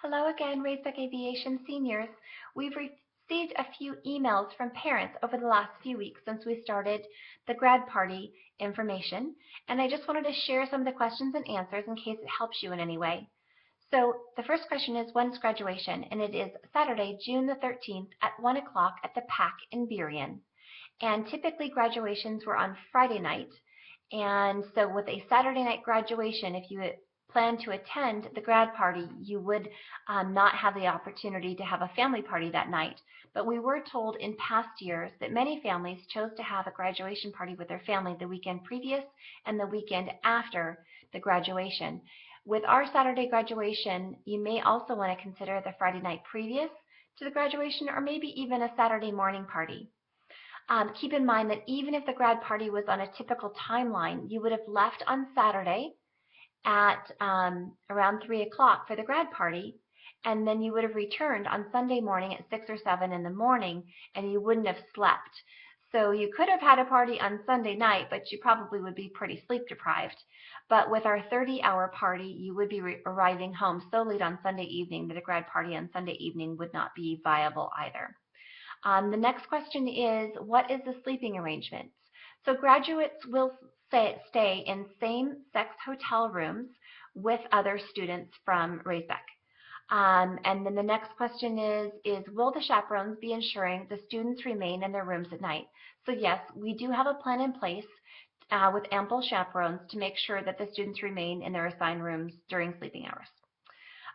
Hello again, Raceback Aviation seniors. We've received a few emails from parents over the last few weeks since we started the grad party information, and I just wanted to share some of the questions and answers in case it helps you in any way. So the first question is, when's graduation? And it is Saturday, June the 13th at 1 o'clock at the PAC in Burien. And typically graduations were on Friday night. And so with a Saturday night graduation, if you plan to attend the grad party, you would not have the opportunity to have a family party that night. But we were told in past years that many families chose to have a graduation party with their family the weekend previous and the weekend after the graduation. With our Saturday graduation, you may also want to consider the Friday night previous to the graduation, or maybe even a Saturday morning party. Keep in mind that even if the grad party was on a typical timeline, you would have left on Saturday at around 3 o'clock for the grad party, and then you would have returned on Sunday morning at 6 or 7 in the morning, and you wouldn't have slept. So you could have had a party on Sunday night, but you probably would be pretty sleep deprived. But with our 30-hour party, you would be arriving home so late on Sunday evening that a grad party on Sunday evening would not be viable either. The next question is, what is the sleeping arrangements? So graduates will stay in same-sex hotel rooms with other students from Raceback. And then the next question is will the chaperones be ensuring the students remain in their rooms at night? So yes, we do have a plan in place with ample chaperones to make sure that the students remain in their assigned rooms during sleeping hours.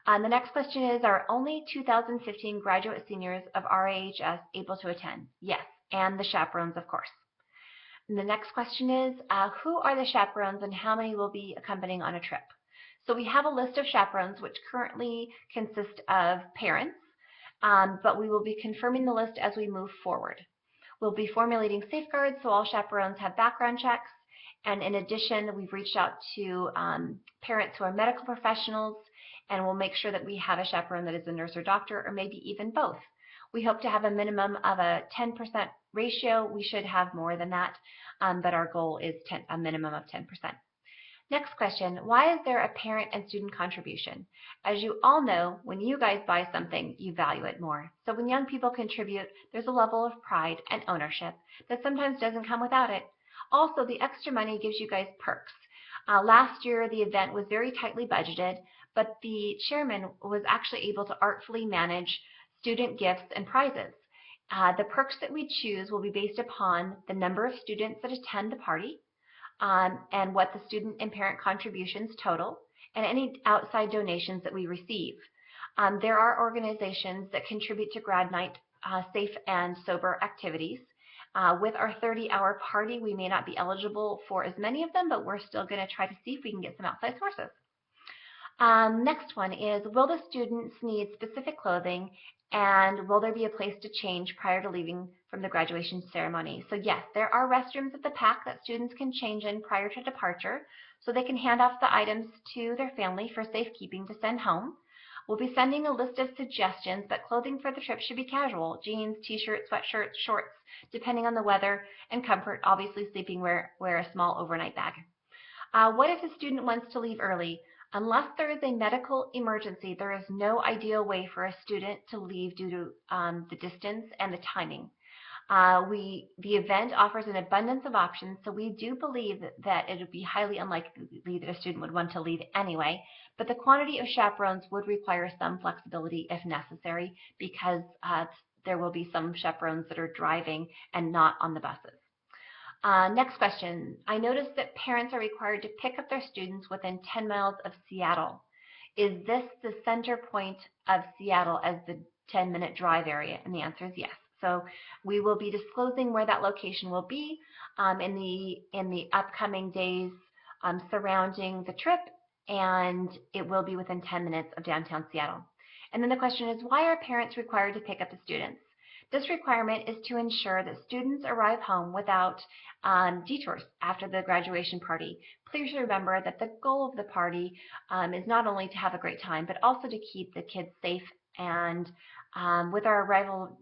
The next question is, are only 2015 graduate seniors of RAHS able to attend? Yes, and the chaperones, of course. And the next question is, who are the chaperones and how many will be accompanying on a trip? So we have a list of chaperones which currently consist of parents, but we will be confirming the list as we move forward. We'll be formulating safeguards so all chaperones have background checks, and in addition, we've reached out to parents who are medical professionals, and we'll make sure that we have a chaperone that is a nurse or doctor, or maybe even both. We hope to have a minimum of a 10% ratio. We should have more than that, but our goal is a minimum of 10%. Next question, why is there a parent and student contribution? As you all know, when you guys buy something, you value it more. So when young people contribute, there's a level of pride and ownership that sometimes doesn't come without it. Also, the extra money gives you guys perks. Last year, the event was very tightly budgeted, but the chairman was actually able to artfully manage student gifts and prizes. The perks that we choose will be based upon the number of students that attend the party, and what the student and parent contributions total, and any outside donations that we receive. There are organizations that contribute to grad night safe and sober activities. With our 30-hour party, we may not be eligible for as many of them, but we're still going to try to see if we can get some outside sources. Next one is, will the students need specific clothing, and will there be a place to change prior to leaving from the graduation ceremony? So yes, there are restrooms at the PAC that students can change in prior to departure, so they can hand off the items to their family for safekeeping to send home. We'll be sending a list of suggestions, but clothing for the trip should be casual: jeans, t-shirts, sweatshirts, shorts, depending on the weather, and comfort. Obviously, sleeping wear a small overnight bag. What if a student wants to leave early? Unless there is a medical emergency, there is no ideal way for a student to leave due to the distance and the timing. The event offers an abundance of options, so we do believe that it would be highly unlikely that a student would want to leave anyway, but the quantity of chaperones would require some flexibility if necessary, because there will be some chaperones that are driving and not on the buses. Next question. I noticed that parents are required to pick up their students within 10 miles of Seattle. Is this the center point of Seattle as the 10-minute drive area? And the answer is yes. So we will be disclosing where that location will be in the upcoming days surrounding the trip, and it will be within 10 minutes of downtown Seattle. And then the question is, why are parents required to pick up the students? This requirement is to ensure that students arrive home without detours after the graduation party. Please remember that the goal of the party is not only to have a great time, but also to keep the kids safe. And with our arrival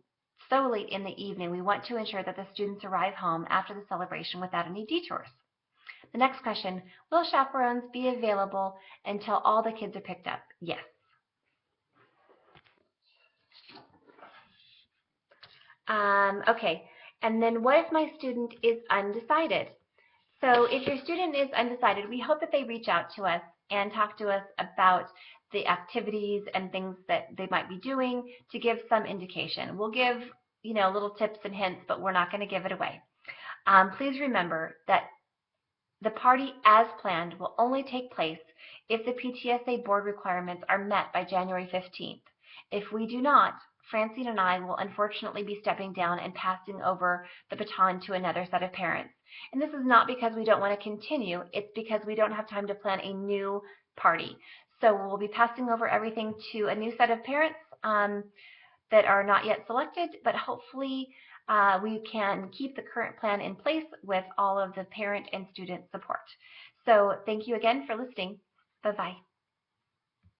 so late in the evening, we want to ensure that the students arrive home after the celebration without any detours. The next question, will chaperones be available until all the kids are picked up? Yes. Okay, and then what if my student is undecided? So if your student is undecided, we hope that they reach out to us and talk to us about the activities and things that they might be doing to give some indication. We'll give, little tips and hints, but we're not going to give it away. Please remember that the party as planned will only take place if the PTSA board requirements are met by January 15th. If we do not, Francine and I will unfortunately be stepping down and passing over the baton to another set of parents. And this is not because we don't want to continue, it's because we don't have time to plan a new party. So we'll be passing over everything to a new set of parents that are not yet selected, but hopefully we can keep the current plan in place with all of the parent and student support. So thank you again for listening. Bye-bye.